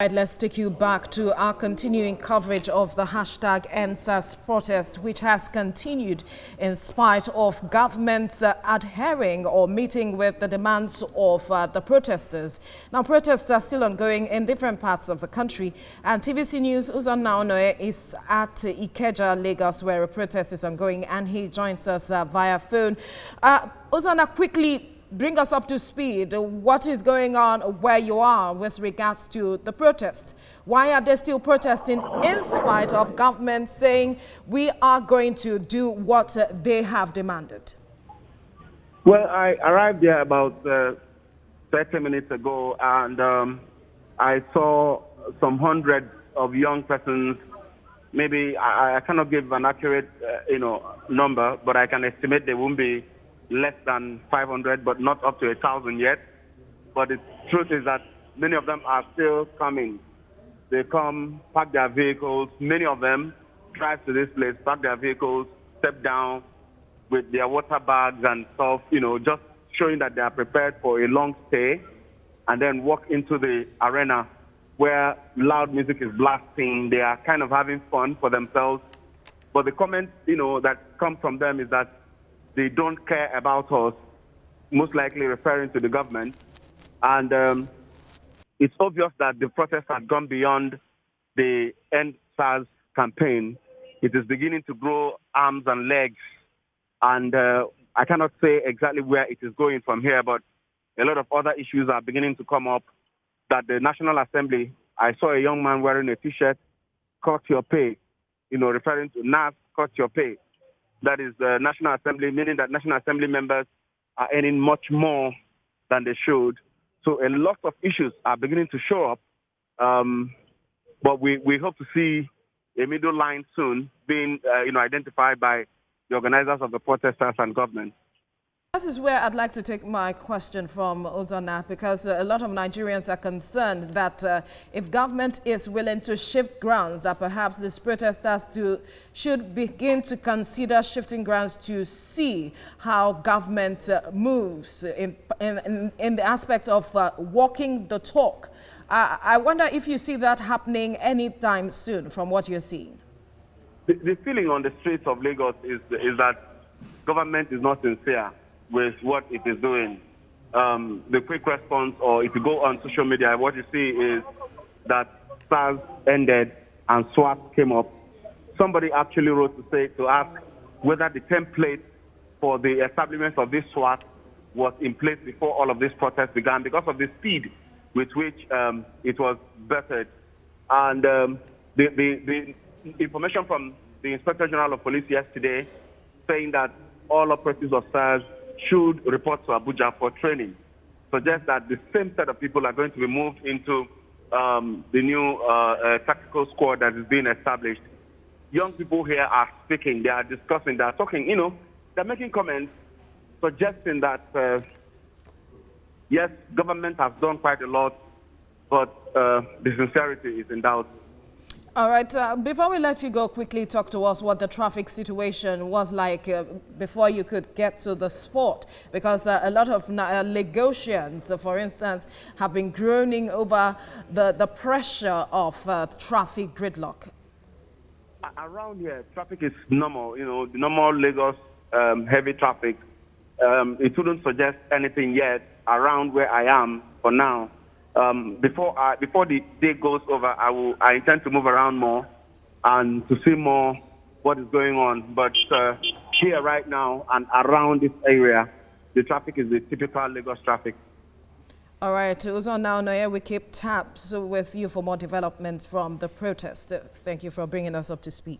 Right, let's take you back to our continuing coverage of the hashtag EndSARS protest, which has continued in spite of governments adhering or meeting with the demands of the protesters. Now, protests are still ongoing in different parts of the country, and TVC News' Uzon Naonoye is at Ikeja, Lagos, where a protest is ongoing, and he joins us via phone. Uzon, quickly bring us up to speed. What is going on where you are with regards to the protests? Why are they still protesting in spite of government saying we are going to do what they have demanded? Well, I arrived there about 30 minutes ago, and I saw some hundreds of young persons. Maybe I cannot give an accurate number, but I can estimate there won't be less than 500, but not up to 1,000 yet. But the truth is that many of them are still coming. They come, park their vehicles. Many of them drive to this place, park their vehicles, step down with their water bags and stuff, just showing that they are prepared for a long stay, and then walk into the arena where loud music is blasting. They are kind of having fun for themselves. But the comment, that comes from them is that they don't care about us, most likely referring to the government. And it's obvious that the protest has gone beyond the EndSARS campaign. It is beginning to grow arms and legs. And I cannot say exactly where it is going from here, but a lot of other issues are beginning to come up. That the National Assembly, I saw a young man wearing a T-shirt, cut your pay, referring to NAS, cut your pay. That is the National Assembly, meaning that National Assembly members are earning much more than they should. So a lot of issues are beginning to show up, but we hope to see a middle line soon being identified by the organizers of the protesters and government. That is where I'd like to take my question from, Uzon, because a lot of Nigerians are concerned that if government is willing to shift grounds, that perhaps these protesters should begin to consider shifting grounds to see how government moves in the aspect of walking the talk. I wonder if you see that happening anytime soon from what you're seeing. The feeling on the streets of Lagos is that government is not sincere with what it is doing. The quick response, or if you go on social media, what you see is that SARS ended and SWAT came up. Somebody actually wrote to ask whether the template for the establishment of this SWAT was in place before all of this protest began, because of the speed with which it was birthed. And the information from the Inspector General of Police yesterday saying that all operatives of SARS should report to Abuja for training suggests that the same set of people are going to be moved into the new tactical squad that is being established. Young people here are speaking, they are discussing, they are talking, they're making comments suggesting that, yes, government has done quite a lot, but the sincerity is in doubt. All right, before we let you go, quickly talk to us what the traffic situation was like before you could get to the sport, because a lot of Lagosians, for instance, have been groaning over the pressure of traffic gridlock. Around here, traffic is normal, the normal Lagos heavy traffic. It wouldn't suggest anything yet around where I am for now. Before the day goes over, I intend to move around more and to see more what is going on. But here right now and around this area, the traffic is the typical Lagos traffic. All right, Uzon Naonoye, we keep tabs with you for more developments from the protest. Thank you for bringing us up to speed.